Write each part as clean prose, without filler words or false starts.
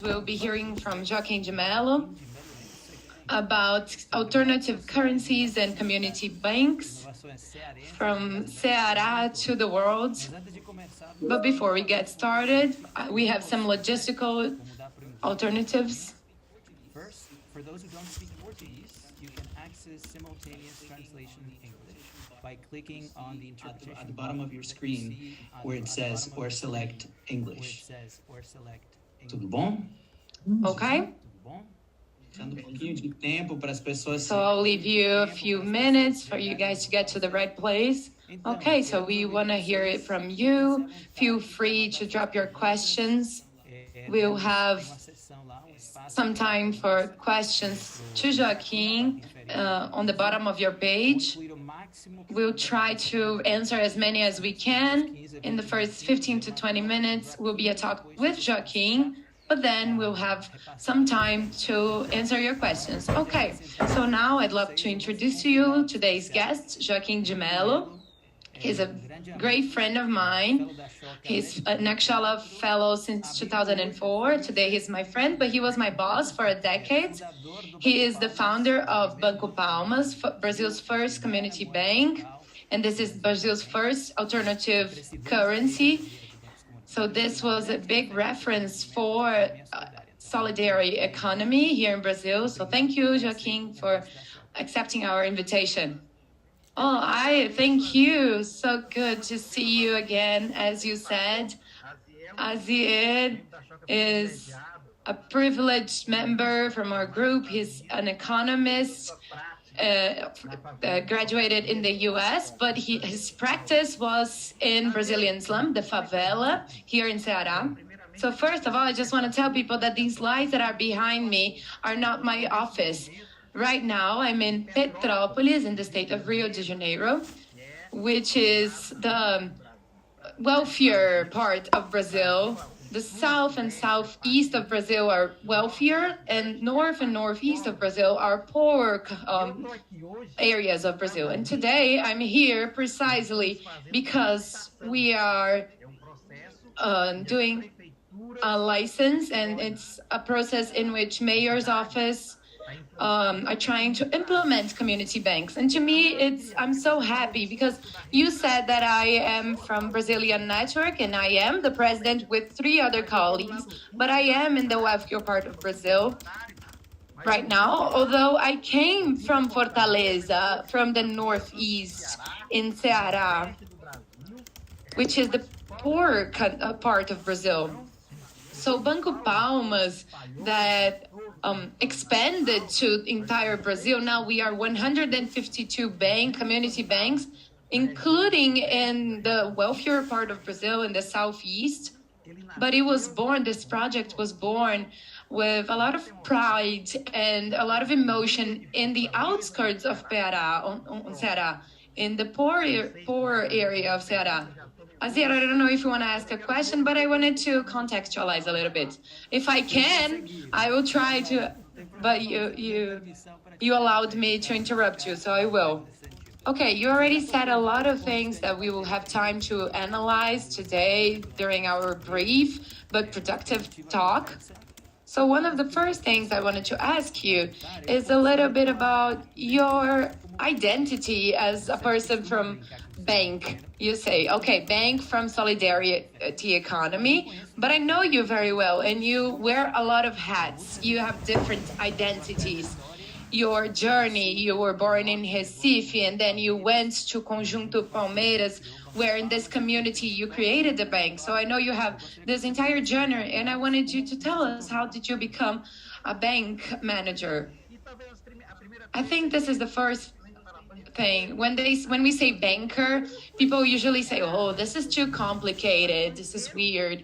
We'll be hearing from Joaquim de Melo about alternative currencies and community banks from Ceará to the world. But before we get started, we have some logistical alternatives. First, for those who don't speak Portuguese, you can access simultaneous translation in English by clicking on the interpretation at the bottom of your screen where it says or select English. Tudo bom? Okay. Dando pouquinho de tempo para as pessoas. So I'll leave you a few minutes for you guys to get to the right place. Okay, so we want to hear it from you. Feel free to drop your questions. We'll have some time for questions to Joaquim on the bottom of your page. We'll try to answer as many as we can. In the first 15 to 20 minutes, will be a talk with Joaquim, but then we'll have some time to answer your questions. Okay, so now I'd love to introduce to you today's guest, Joaquim de Melo. He's a great friend of mine. He's an Ashoka fellow since 2004. Today he's my friend, but he was my boss for a decade. He is the founder of Banco Palmas, Brazil's first community bank. And this is Brazil's first alternative currency. So this was a big reference for solidarity economy here in Brazil. So thank you, Joaquim, for accepting our invitation. Oh, I thank you. So good to see you again. As you said, Azied is a privileged member from our group. He's an economist, graduated in the US, but his practice was in Brazilian slum, the favela, here in Ceará. So first of all, I just want to tell people that these slides that are behind me are not my office. Right now, I'm in Petrópolis in the state of Rio de Janeiro, which is the wealthier part of Brazil. The south and southeast of Brazil are wealthier, and north and northeast of Brazil are poor areas of Brazil. And today I'm here precisely because we are doing a license, and it's a process in which mayor's office are trying to implement community banks. And to me, I'm so happy because you said that I am from Brazilian Network, and I am the president with 3 other colleagues, but I am in the wealthier part of Brazil right now, although I came from Fortaleza, from the northeast in Ceará, which is the poor part of Brazil. So Banco Palmas, that expanded to entire Brazil. Now we are 152 community banks, including in the wealthier part of Brazil in the southeast. But this project was born with a lot of pride and a lot of emotion in the outskirts of Ceará, in the poor area of Ceará. Azir, I don't know if you want to ask a question, but I wanted to contextualize a little bit. If I can, I will try to, but you allowed me to interrupt you, so I will. Okay, you already said a lot of things that we will have time to analyze today during our brief but productive talk. So one of the first things I wanted to ask you is a little bit about your identity as a person from bank. You say, okay, bank from solidarity economy, but I know you very well and you wear a lot of hats. You have different identities. Your journey, you were born in Recife and then you went to Conjunto Palmeiras, where in this community you created the bank. So I know you have this entire journey, and I wanted you to tell us, how did you become a bank manager? I think this is the first thing. When we say banker, people usually say, oh, this is too complicated, this is weird.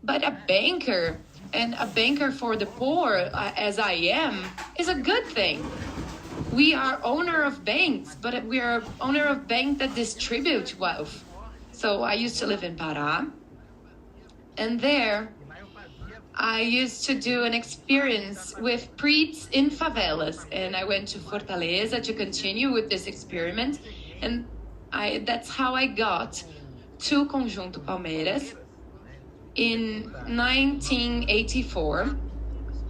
But a banker, and a banker for the poor, as I am, is a good thing. We are owner of banks, but we are owner of banks that distribute wealth. So I used to live in Pará, and there I used to do an experience with priests in favelas, and I went to Fortaleza to continue with this experiment, and that's how I got to Conjunto Palmeiras in 1984.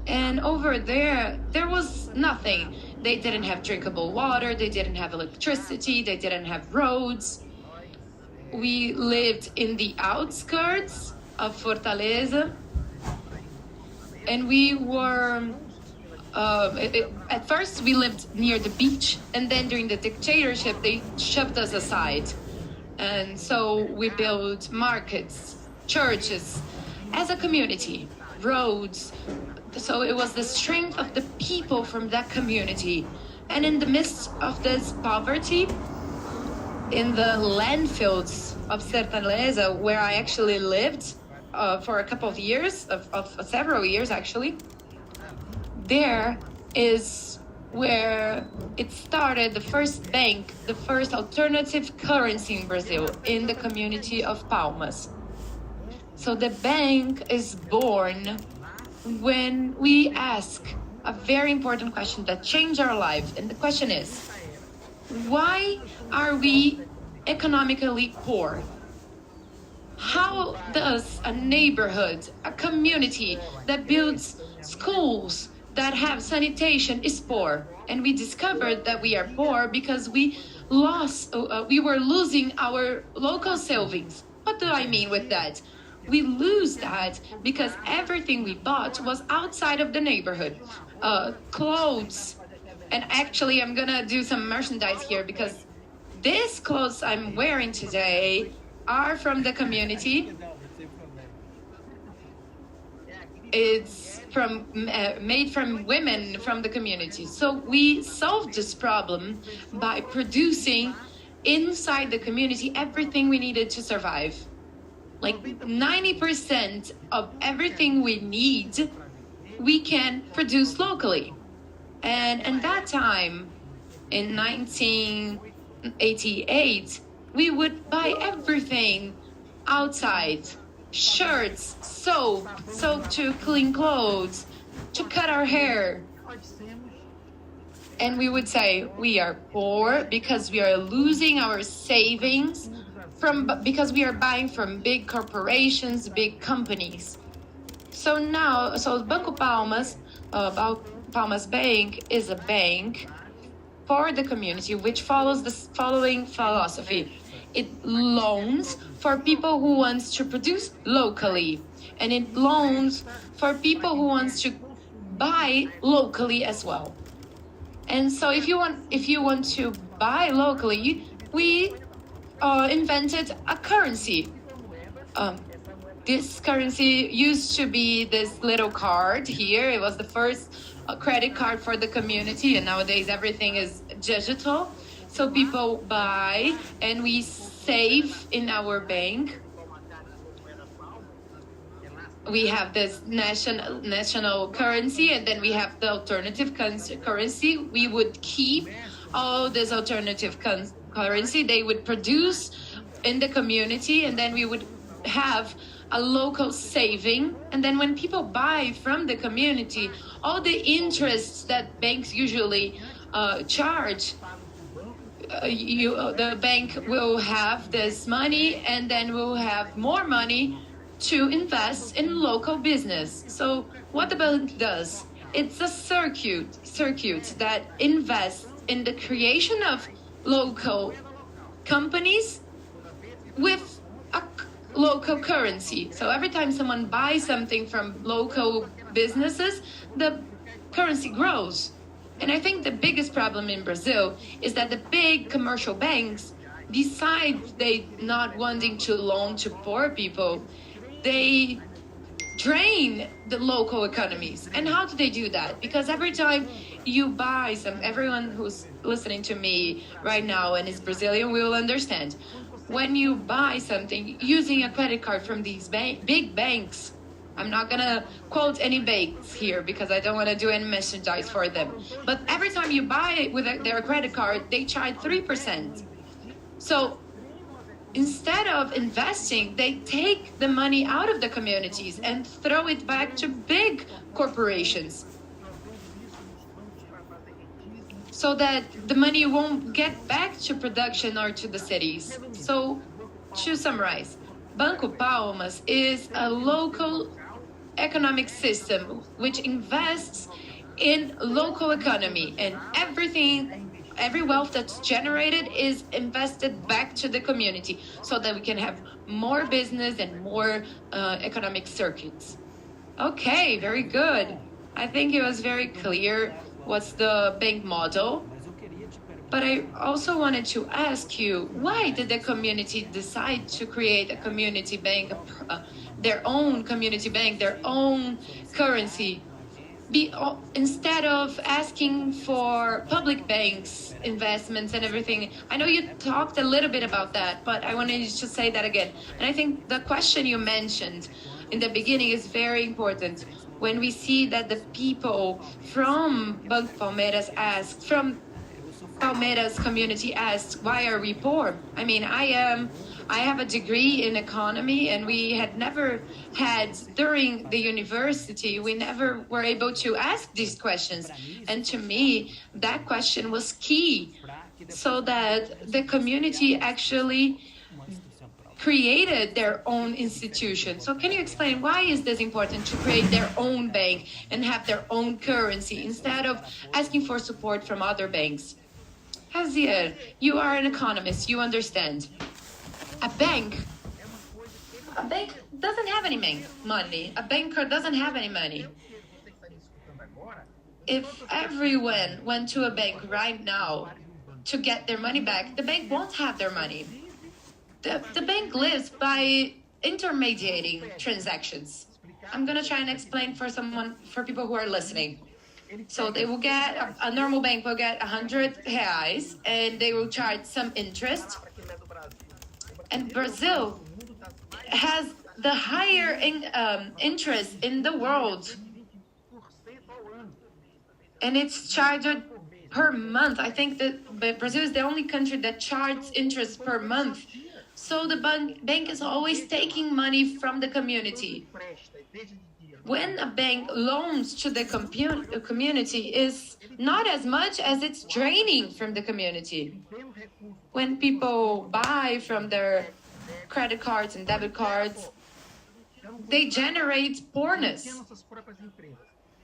And over there was nothing. They didn't have drinkable water, they didn't have electricity, they didn't have roads. We lived in the outskirts of Fortaleza, and we were at first we lived near the beach, and then during the dictatorship they shoved us aside. And so we built markets, churches, as a community, roads. So it was the strength of the people from that community. And in the midst of this poverty, in the landfills of Fortaleza, where I actually lived for a couple of years, of several years actually, there is where it started the first bank, the first alternative currency in Brazil, in the community of Palmas. So the bank is born when we ask a very important question that changed our lives. And the question is, why are we economically poor? How does a neighborhood, a community that builds schools, that have sanitation is poor? And we discovered that we are poor because we were losing our local savings. What do I mean with that? We lose that because everything we bought was outside of the neighborhood. Clothes. And actually, I'm gonna do some merchandise here because these clothes I'm wearing today are from the community. It's made from women from the community. So we solved this problem by producing inside the community everything we needed to survive. Like 90% of everything we need, we can produce locally. And at that time, in 1988, we would buy everything outside. Shirts, soap to clean clothes, to cut our hair. And we would say we are poor because we are losing our savings because we are buying from big corporations, big companies. So Banco Palmas, Palmas Bank is a bank for the community which follows the following philosophy. It loans for people who want to produce locally, and it loans for people who want to buy locally as well. And so if you want to buy locally, we invented a currency. This currency used to be this little card here. It was the first credit card for the community, and nowadays everything is digital. So people buy and we save in our bank. We have this national currency, and then we have the alternative currency. We would keep all this alternative currency. They would produce in the community, and then we would have a local saving. And then when people buy from the community, all the interests that banks usually charge, the bank will have this money, and then we'll have more money to invest in local business. So what the bank does, it's a circuit that invests in the creation of local companies with a local currency. So every time someone buys something from local businesses, the currency grows. And I think the biggest problem in Brazil is that the big commercial banks, besides they not wanting to loan to poor people, they drain the local economies. And how do they do that? Because every time you buy everyone who's listening to me right now and is Brazilian will understand. When you buy something using a credit card from these big banks, I'm not gonna quote any banks here because I don't want to do any merchandise for them. But every time you buy it with their credit card, they charge 3%. So instead of investing, they take the money out of the communities and throw it back to big corporations, so that the money won't get back to production or to the cities. So to summarize, Banco Palmas is a local economic system which invests in local economy, and every wealth that's generated is invested back to the community so that we can have more business and more economic circuits. Okay, very good. I think it was very clear what's the bank model. But I also wanted to ask you, why did the community decide to create a community bank, their own community bank, their own currency? Instead of asking for public banks, investments and everything. I know you talked a little bit about that, but I wanted to say that again. And I think the question you mentioned in the beginning is very important. When we see that the people from Banco Palmeiras asked, from Palmeiras community asked, why are we poor? I mean, I have a degree in economy, and we had never had, during the university, we never were able to ask these questions. And to me, that question was key, so that the community actually created their own institution. So can you explain why is this important to create their own bank and have their own currency instead of asking for support from other banks? Jazier, you are an economist, you understand. A bank doesn't have any money. A banker doesn't have any money. If everyone went to a bank right now to get their money back, the bank won't have their money. The bank lives by intermediating transactions. I'm going to try and explain for people who are listening. So they will get, a normal bank will get 100 reais, and they will charge some interest. And Brazil has the higher interest in the world. And it's charged per month. I think that Brazil is the only country that charges interest per month. So the bank is always taking money from the community. When a bank loans to the community is not as much as it's draining from the community. When people buy from their credit cards and debit cards, they generate poorness.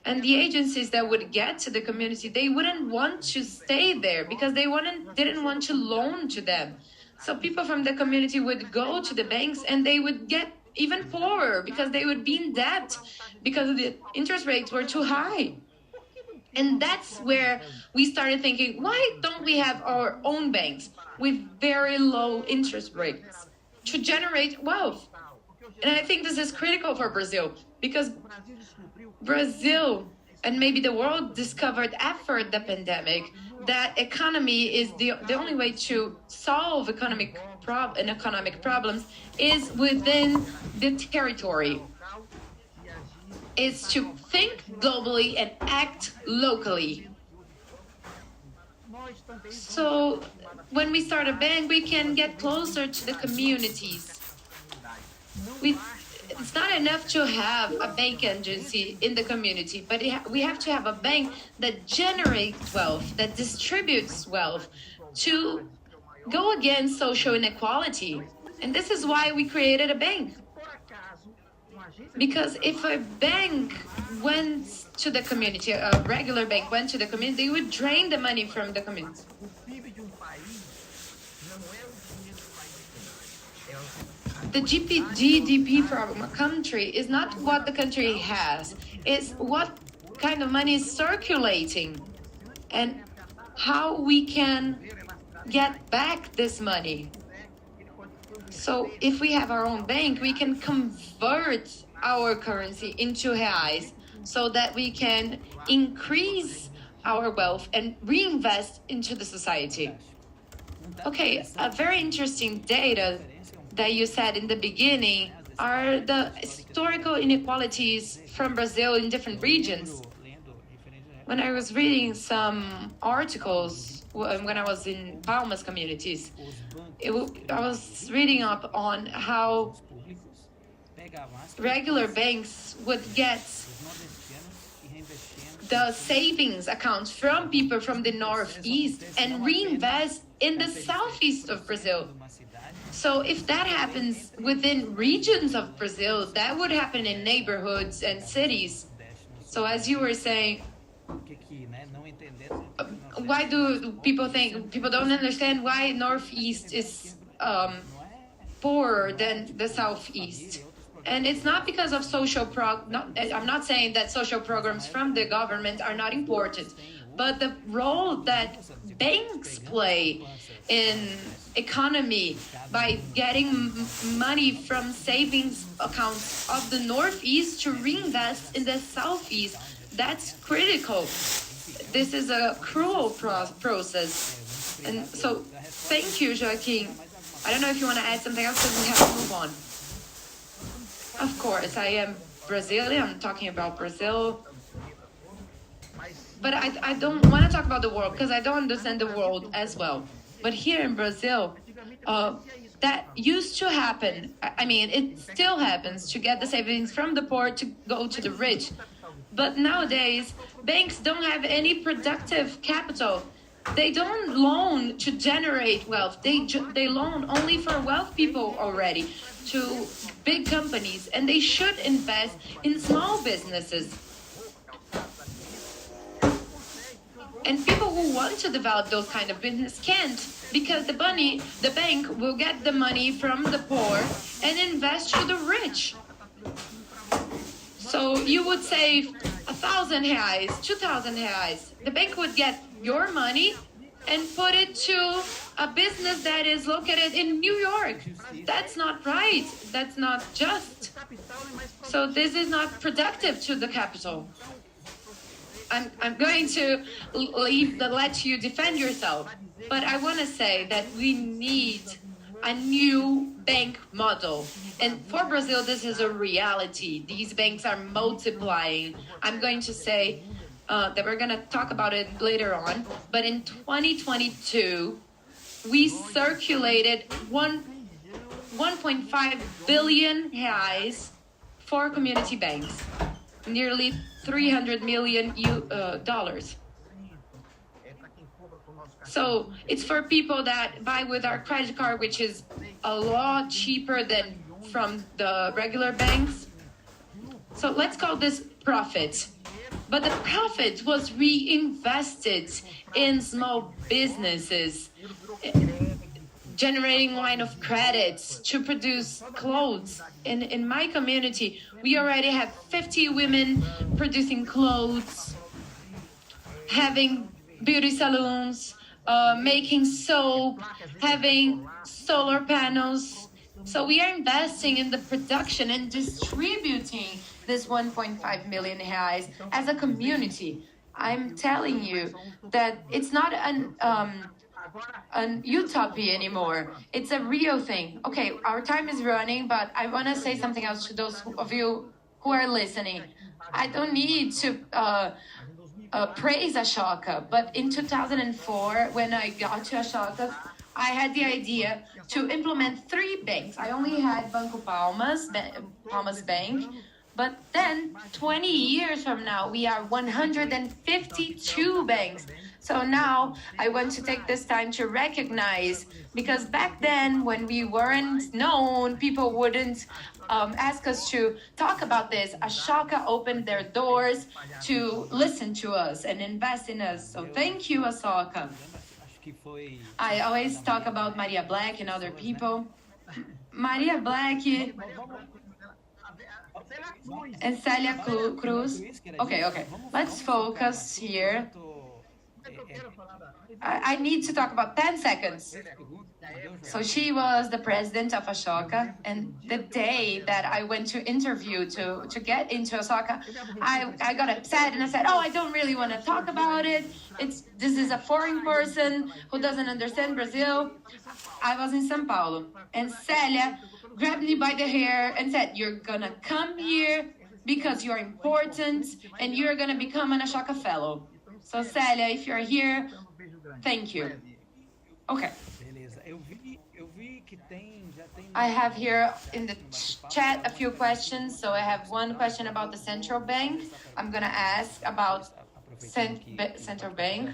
And the agencies that would get to the community, they wouldn't want to stay there because they didn't want to loan to them. So people from the community would go to the banks and they would get even poorer because they would be in debt because the interest rates were too high. And that's where we started thinking, why don't we have our own banks with very low interest rates to generate wealth? And I think this is critical for Brazil because Brazil and maybe the world discovered after the pandemic that economy is the only way to solve economic problems is within the territory. Is to think globally and act locally. So when we start a bank, we can get closer to the communities. It's not enough to have a bank agency in the community, but we have to have a bank that generates wealth, that distributes wealth to go against social inequality. And this is why we created a bank. Because if a bank went to the community, a regular bank went to the community, they would drain the money from the community. The GDP from a country is not what the country has, it's what kind of money is circulating and how we can get back this money. So if we have our own bank, we can convert our currency into reais so that we can increase our wealth and reinvest into the society. Okay, a very interesting data that you said in the beginning are the historical inequalities from Brazil in different regions. When I was reading some articles when I was in Palmas communities, I was reading up on how regular banks would get the savings accounts from people from the northeast and reinvest in the southeast of Brazil. So if that happens within regions of Brazil, that would happen in neighborhoods and cities. So as you were saying, why do people think, people don't understand why Northeast is poorer than the Southeast? And it's not because of I'm not saying that social programs from the government are not important, but the role that banks play in economy by getting money from savings accounts of the Northeast to reinvest in the Southeast, that's critical. This is a cruel process. And so thank you, Joaquim. I don't know if you want to add something else because we have to move on. Of course, I am Brazilian. I'm talking about Brazil. But I don't want to talk about the world because I don't understand the world as well. But here in Brazil, that used to happen. I mean, it still happens to get the savings from the poor to go to the rich. But nowadays, banks don't have any productive capital. They don't loan to generate wealth. They loan only for wealth people already, to big companies, and they should invest in small businesses. And people who want to develop those kind of business can't, because the bank will get the money from the poor and invest to the rich. So you would save 1,000 reais, 2,000 reais. The bank would get your money and put it to a business that is located in New York. That's not right. That's not just. So this is not productive to the capital. I'm going to let you defend yourself, but I want to say that we need a new bank model. And for Brazil, this is a reality. These banks are multiplying. I'm going to say that we're going to talk about it later on, but in 2022, we circulated 1.5 billion reais for community banks, nearly $300 million. So it's for people that buy with our credit card, which is a lot cheaper than from the regular banks. So let's call this profit. But the profit was reinvested in small businesses, generating line of credits to produce clothes. In my community, we already have 50 women producing clothes, having beauty salons, making soap, having solar panels. So we are investing in the production and distributing this 1.5 million reais as a community. I'm telling you that it's not an utopia anymore. It's a real thing. Okay, our time is running, but I want to say something else to those of you who are listening. I don't need to praise Ashoka, but in 2004, when I got to Ashoka, I had the idea to implement 3 banks. I only had Banco Palmas, Palmas Bank, but then 20 years from now, we are 152 banks. So now I want to take this time to recognize, because back then when we weren't known, people wouldn't ask us to talk about this. Ashoka opened their doors to listen to us and invest in us. So thank you, Ashoka. I always talk about Maria Black and other people. Maria Black and Celia Cruz. Okay. Let's focus here. I need to talk about 10 seconds. So she was the president of Ashoka, and the day that I went to interview to get into Ashoka, I got upset and I said, I don't really want to talk about it. This is a foreign person who doesn't understand Brazil. I was in São Paulo, and Celia grabbed me by the hair and said, you're gonna come here because you're important and you're gonna become an Ashoka fellow. So Celia, if you're here, thank you. Okay. I have here in the chat a few questions. So I have one question about the central bank. I'm gonna ask about central bank.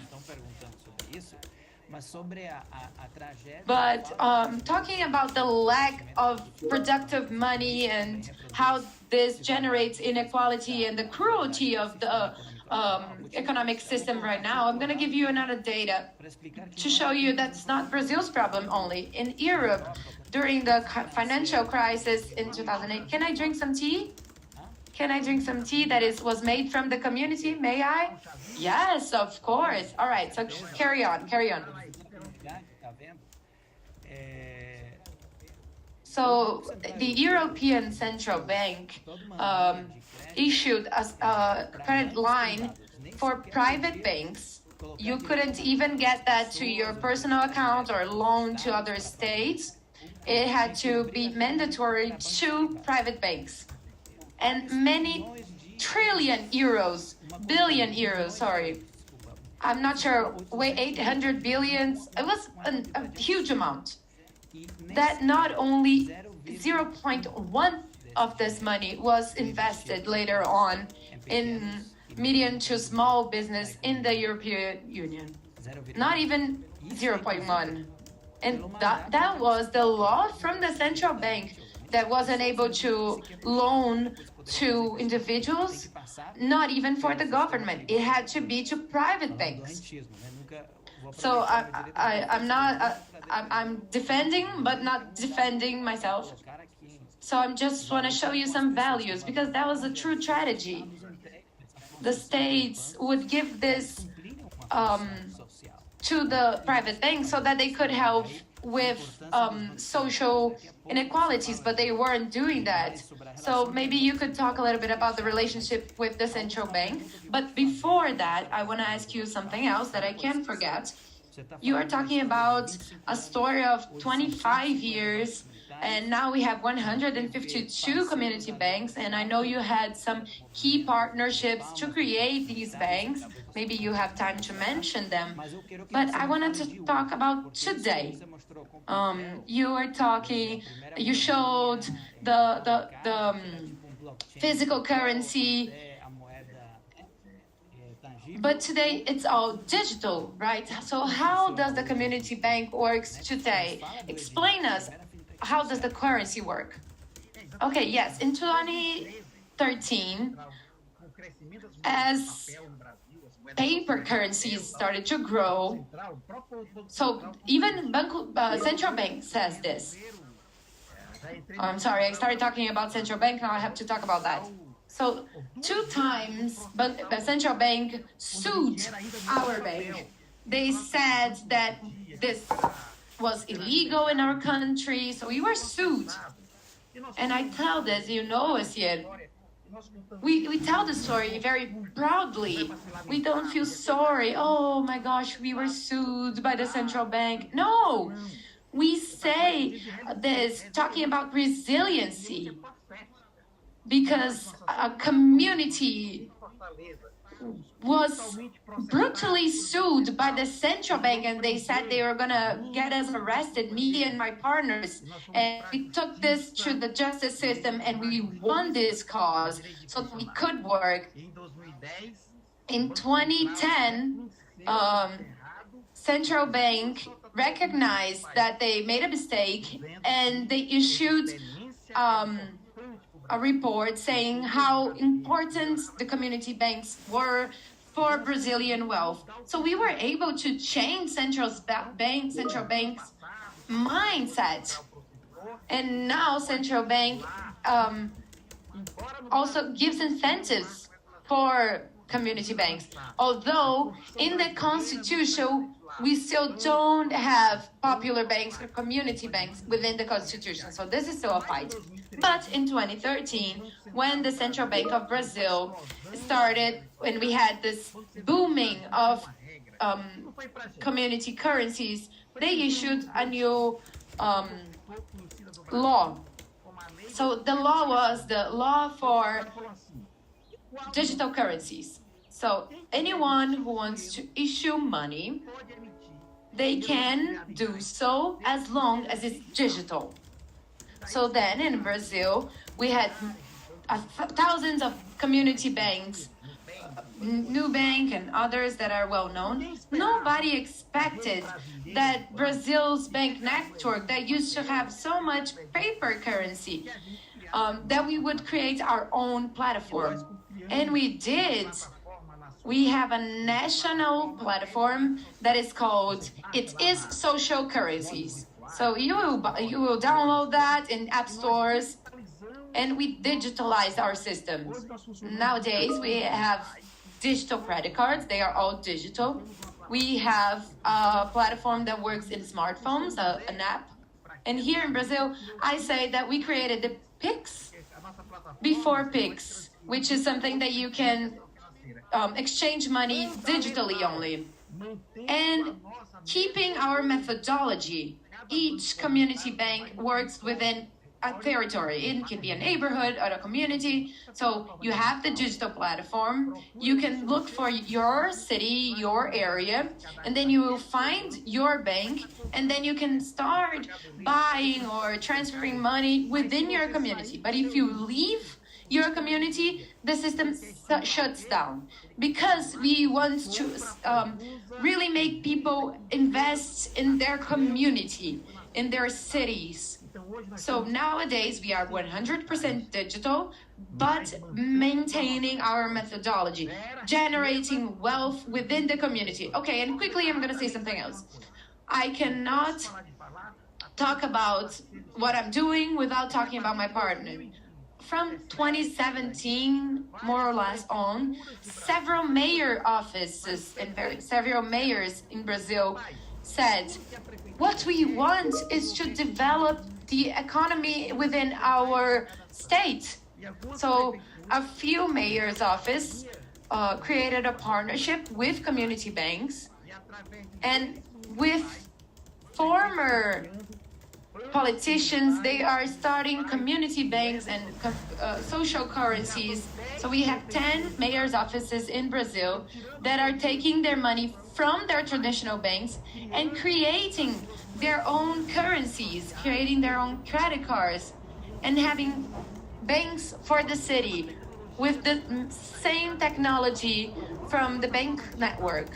But talking about the lack of productive money and how this generates inequality and the cruelty of the economic system right now, I'm going to give you another data to show you that's not Brazil's problem only. In Europe, during the financial crisis in 2008, can I drink some tea? Can I drink some tea that was made from the community? May I? Yes, of course. All right, so carry on. So the European Central Bank issued a credit line for private banks. You couldn't even get that to your personal account or loan to other states. It had to be mandatory to private banks. And many billion euros, sorry. I'm not sure, 800 billions. It was a huge amount. That not only 0.1 of this money was invested later on in medium to small business in the European Union. Not even 0.1. And that was the law from the central bank that wasn't able to loan to individuals, not even for the government. It had to be to private banks. So I'm defending, but not defending myself. So I just want to show you some values, because that was a true tragedy. The states would give this to the private banks so that they could help with social inequalities, but they weren't doing that. So maybe you could talk a little bit about the relationship with the central bank. But before that, I want to ask you something else that I can't forget. You are talking about a story of 25 years, and now we have 152 community banks, and I know you had some key partnerships to create these banks. Maybe you have time to mention them. But I wanted to talk about today. You showed the physical currency, but today it's all digital, right? So how does the community bank works today? Explain us, how does the currency work? Okay, yes, in 2013, as paper currencies started to grow, so even central bank says this. I'm sorry, I started talking about central bank, now I have to talk about that. So 2 times, but the central bank sued our bank. They said that this was illegal in our country, so we were sued. And I tell this, Asier, we tell the story very proudly. We don't feel sorry. Oh my gosh, we were sued by the central bank. No, we say this talking about resiliency, because a community was brutally sued by the central bank, and they said they were going to get us arrested, me and my partners. And we took this to the justice system, and we won this cause so that we could work. In 2010, central bank recognized that they made a mistake, and they issued a report saying how important the community banks were for Brazilian wealth. So we were able to change central bank's mindset. And now central bank also gives incentives for community banks. Although in the Constitution, we still don't have popular banks or community banks within the Constitution. So this is still a fight. But in 2013, when the Central Bank of Brazil started, when we had this booming of community currencies, they issued a new law. So the law was the law for digital currencies. So anyone who wants to issue money, they can do so as long as it's digital. So then in Brazil, we had thousands of community banks Nubank and others that are well known, nobody expected that Brazil's bank network that used to have so much paper currency, that we would create our own platform. And we did. We have a national platform that is called It Is Social Currencies. So you will download that in app stores, and we digitalize our systems. Nowadays, we have digital credit cards. They are all digital. We have a platform that works in smartphones, an app. And here in Brazil, I say that we created the Pix before Pix, which is something that you can exchange money digitally only. And keeping our methodology, each community bank works within a territory. It can be a neighborhood or a community. So you have the digital platform. You can look for your city, your area, and then you will find your bank, and then you can start buying or transferring money within your community. But if you leave your community, the system shuts down, because we want to really make people invest in their community, in their cities. So nowadays we are 100% digital, but maintaining our methodology, generating wealth within the community. Okay, and quickly I'm going to say something else. I cannot talk about what I'm doing without talking about my partner. From 2017, more or less on, several mayor offices and several mayors in Brazil said, what we want is to develop the economy within our state. So a few mayors' office created a partnership with community banks and with former politicians. They are starting community banks and social currencies. So we have 10 mayor's offices in Brazil that are taking their money from their traditional banks and creating their own currencies, creating their own credit cards, and having banks for the city with the same technology from the bank network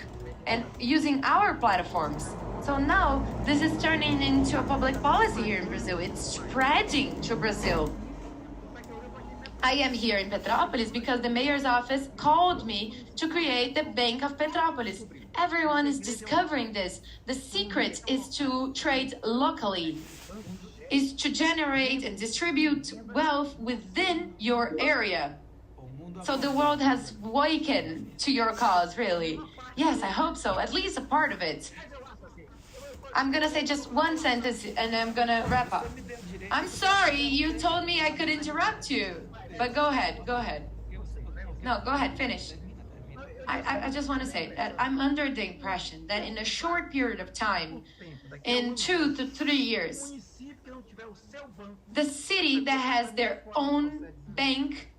and using our platforms. So now this is turning into a public policy here in Brazil. It's spreading to Brazil. I am here in Petrópolis because the mayor's office called me to create the Bank of Petrópolis. Everyone is discovering this. The secret is to trade locally, is to generate and distribute wealth within your area. So the world has awakened to your cause, really. Yes, I hope so, at least a part of it. I'm gonna say just one sentence and I'm gonna wrap up. I'm sorry, you told me I could interrupt you, but go ahead. No, go ahead, finish. I just want to say that I'm under the impression that in a short period of time, in 2 to 3 years, the city that has their own bank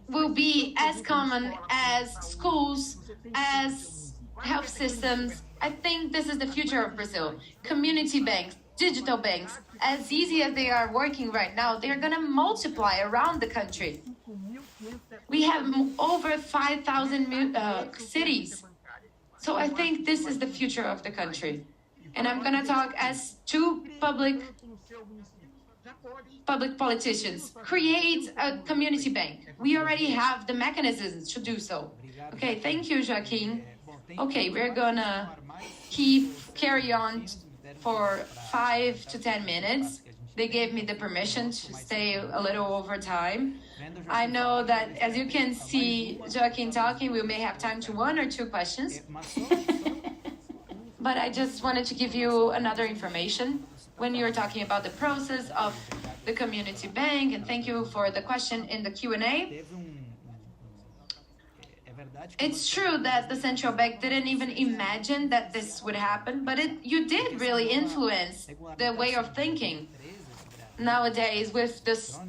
will be as common as schools, as health systems. I think this is the future of Brazil. Community banks, digital banks, as easy as they are working right now, they're going to multiply around the country. We have over 5,000 cities. So I think this is the future of the country. And I'm going to talk as two public politicians. Create a community bank. We already have the mechanisms to do so. Okay, thank you, Joaquim. Okay, we're going to carry on for 5 to 10 minutes. They gave me the permission to stay a little over time. I know that, as you can see Joaquim talking, we may have time to 1 or 2 questions. But I just wanted to give you another information when you're talking about the process of the community bank, and thank you for the question in the Q&A. It's true that the central bank didn't even imagine that this would happen, but you did really influence the way of thinking. Nowadays, with this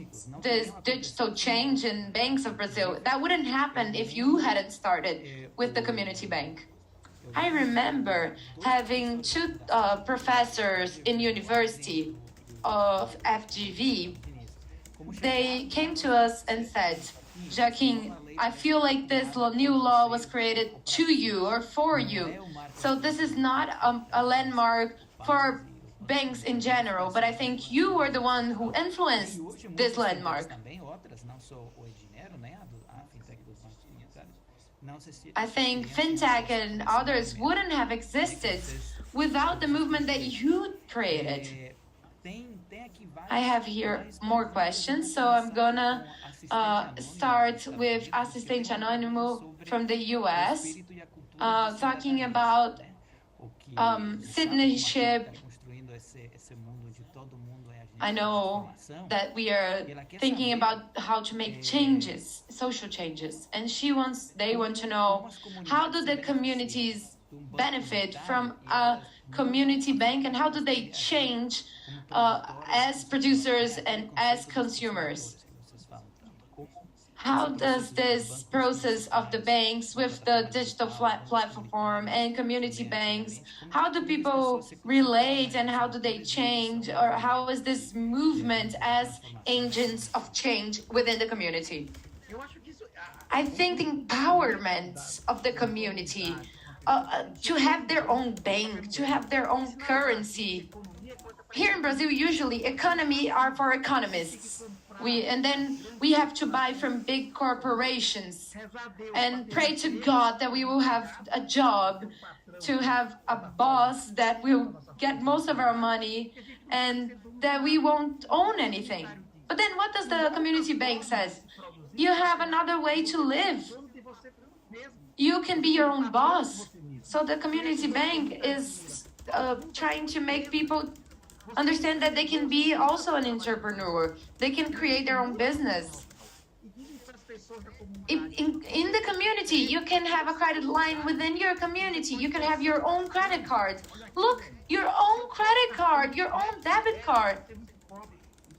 digital change in banks of Brazil, that wouldn't happen if you hadn't started with the community bank. I remember having 2 professors in university of FGV. They came to us and said, Joaquim, I feel like this new law was created to you or for you. So this is not a landmark for banks in general, but I think you are the one who influenced this landmark. I think fintech and others wouldn't have existed without the movement that you created. I have here more questions, so I'm gonna start with Assistente Anônimo from the US, talking about citizenship. I know that we are thinking about how to make changes, social changes, and they want to know, how do the communities benefit from a community bank, and how do they change as producers and as consumers? How does this process of the banks with the digital platform and community banks, how do people relate and how do they change, or how is this movement as agents of change within the community? I think the empowerment of the community, to have their own bank, to have their own currency. Here in Brazil, usually economy are for economists. And then we have to buy from big corporations and pray to God that we will have a job, to have a boss that will get most of our money and that we won't own anything. But then what does the community bank says? You have another way to live. You can be your own boss. So the community bank is trying to make people understand that they can be also an entrepreneur. They can create their own business. In the community, you can have a credit line within your community. You can have your own credit card. Look, your own credit card, your own debit card.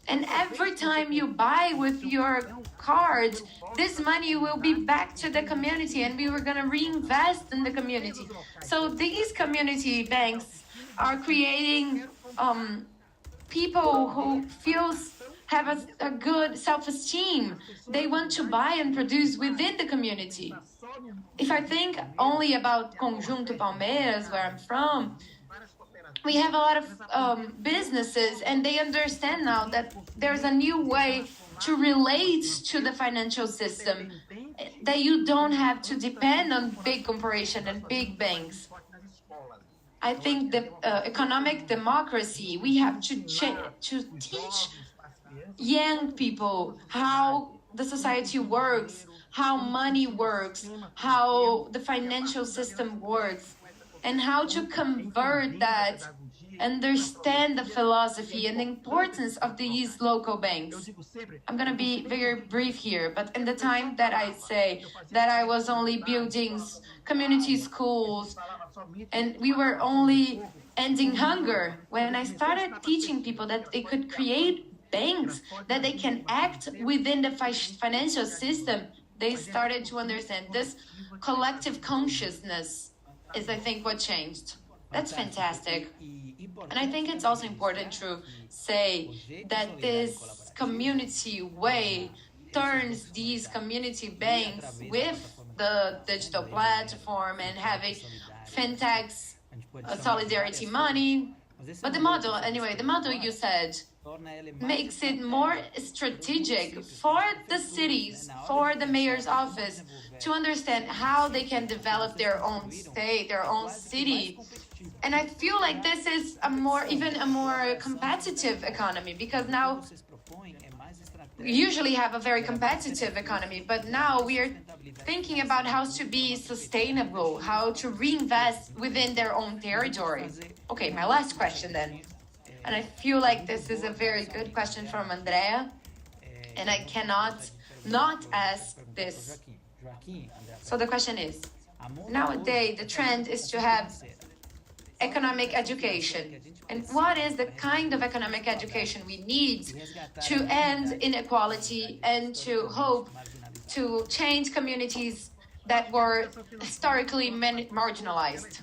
And every time you buy with your card, this money will be back to the community, and we were going to reinvest in the community. So these community banks are creating people who have a good self-esteem. They want to buy and produce within the community. If I think only about Conjunto Palmeiras, where I'm from, we have a lot of businesses, and they understand now that there's a new way to relate to the financial system, that you don't have to depend on big corporations and big banks. I think the economic democracy, we have to teach young people how the society works, how money works, how the financial system works, and how to convert that, understand the philosophy and the importance of these local banks. I'm going to be very brief here, but in the time that I say that I was only building community schools and we were only ending hunger, when I started teaching people that they could create banks, that they can act within the financial system, they started to understand this collective consciousness is, I think, what changed. That's fantastic. And I think it's also important to say that this community way turns these community banks with the digital platform and having fintechs, solidarity money. But the model you said makes it more strategic for the cities, for the mayor's office, to understand how they can develop their own state, their own city. And I feel like this is even a more competitive economy, because now we usually have a very competitive economy, but now we are thinking about how to be sustainable, how to reinvest within their own territory. Okay, my last question then. And I feel like this is a very good question from Andrea, and I cannot not ask this. So the question is, nowadays the trend is to have economic education. And what is the kind of economic education we need to end inequality and to hope to change communities that were historically marginalized?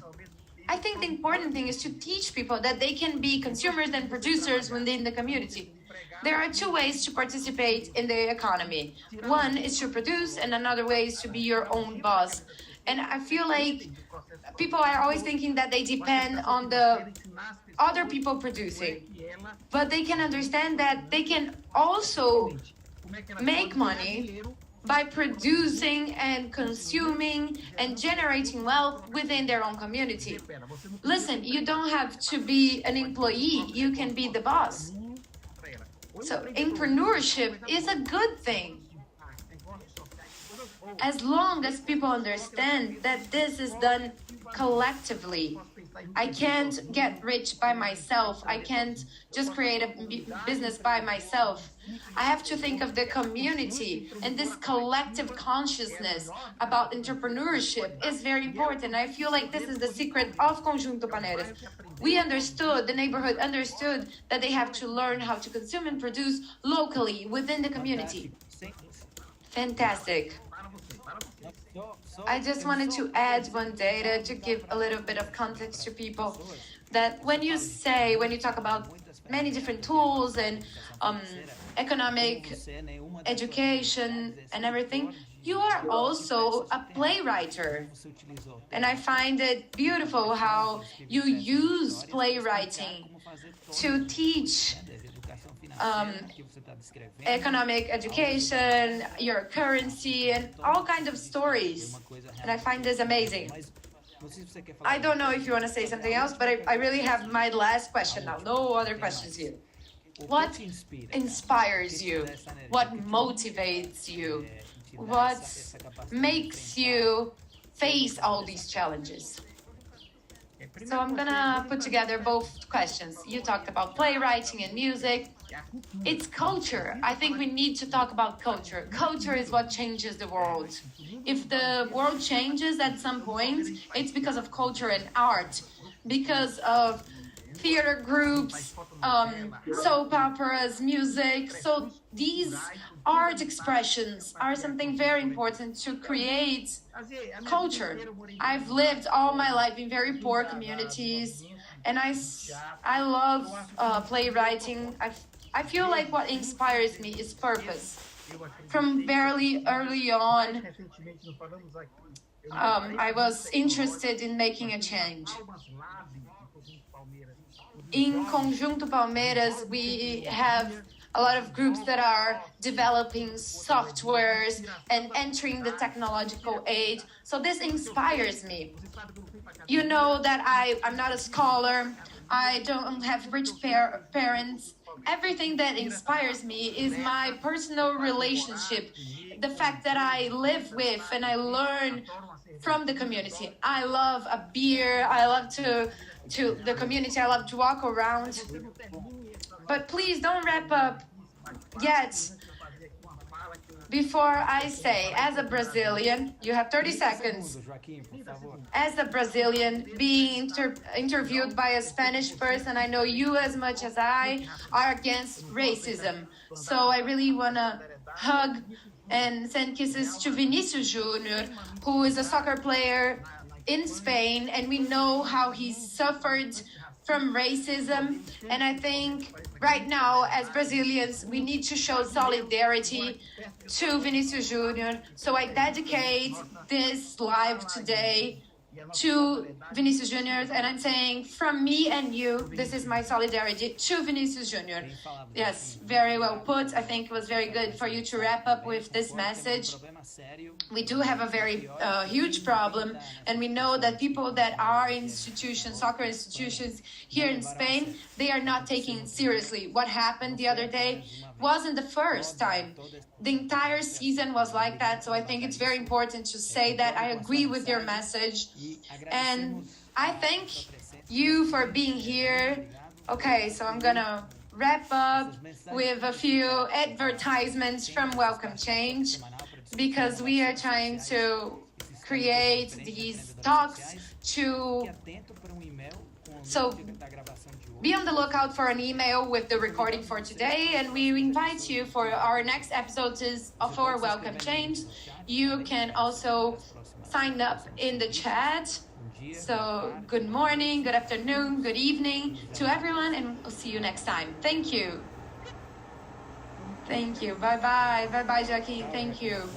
I think the important thing is to teach people that they can be consumers and producers within the community. There are two ways to participate in the economy. One is to produce, and another way is to be your own boss. And I feel like people are always thinking that they depend on the other people producing. But they can understand that they can also make money by producing and consuming and generating wealth within their own community. Listen, you don't have to be an employee, you can be the boss. So entrepreneurship is a good thing, as long as people understand that this is done collectively. I can't get rich by myself. I can't just create a business by myself. I have to think of the community, and this collective consciousness about entrepreneurship is very important. I feel like this is the secret of Conjunto Palmeiras. We understood, the neighborhood understood that they have to learn how to consume and produce locally within the community. Fantastic. I just wanted to add one data to give a little bit of context to people, that when you talk about many different tools and economic education and everything, you are also a playwright. And I find it beautiful how you use playwriting to teach economic education, your currency, and all kinds of stories. And I find this amazing. I don't know if you want to say something else, but I really have my last question now. No other questions here. What inspires you? What motivates you? What makes you face all these challenges? So I'm gonna put together both questions. You talked about playwriting and music. It's culture. I think we need to talk about culture. Culture is what changes the world. If the world changes at some point, it's because of culture and art, because of theater groups, soap operas, music. So these art expressions are something very important to create culture. I've lived all my life in very poor communities, and I love playwriting. I feel like what inspires me is purpose. From very early on, I was interested in making a change. In Conjunto Palmeiras, we have a lot of groups that are developing softwares and entering the technological age. So this inspires me. You know that I'm not a scholar. I don't have rich parents. Everything that inspires me is my personal relationship, the fact that I live with and I learn from the community. I love a beer. I love to the community. I love to walk around. But please don't wrap up yet. Before I say, as a Brazilian, you have 30 seconds. As a Brazilian, being interviewed by a Spanish person, I know you as much as I are against racism. So I really want to hug and send kisses to Vinicius Junior, who is a soccer player in Spain, and we know how he suffered from racism. And I think right now, as Brazilians, we need to show solidarity to Vinicius Junior. So I dedicate this live today to Vinicius Junior, and I'm saying from me and you, this is my solidarity to Vinicius Junior. Yes, very well put. I think it was very good for you to wrap up with this message. We do have a very huge problem, and we know that people that are in institutions, soccer institutions here in Spain, they are not taking seriously. What happened the other day wasn't the first time. The entire season was like that, so I think it's very important to say that I agree with your message, and I thank you for being here. Okay, so I'm gonna wrap up with a few advertisements from Welcome Change, because we are trying to create these talks so be on the lookout for an email with the recording for today, and we invite you for our next episodes for Welcome Change. You can also sign up in the chat. So good morning, good afternoon, good evening to everyone, and we'll see you next time. Thank you. Thank you. Bye bye. Bye bye, Joaquim. Thank you.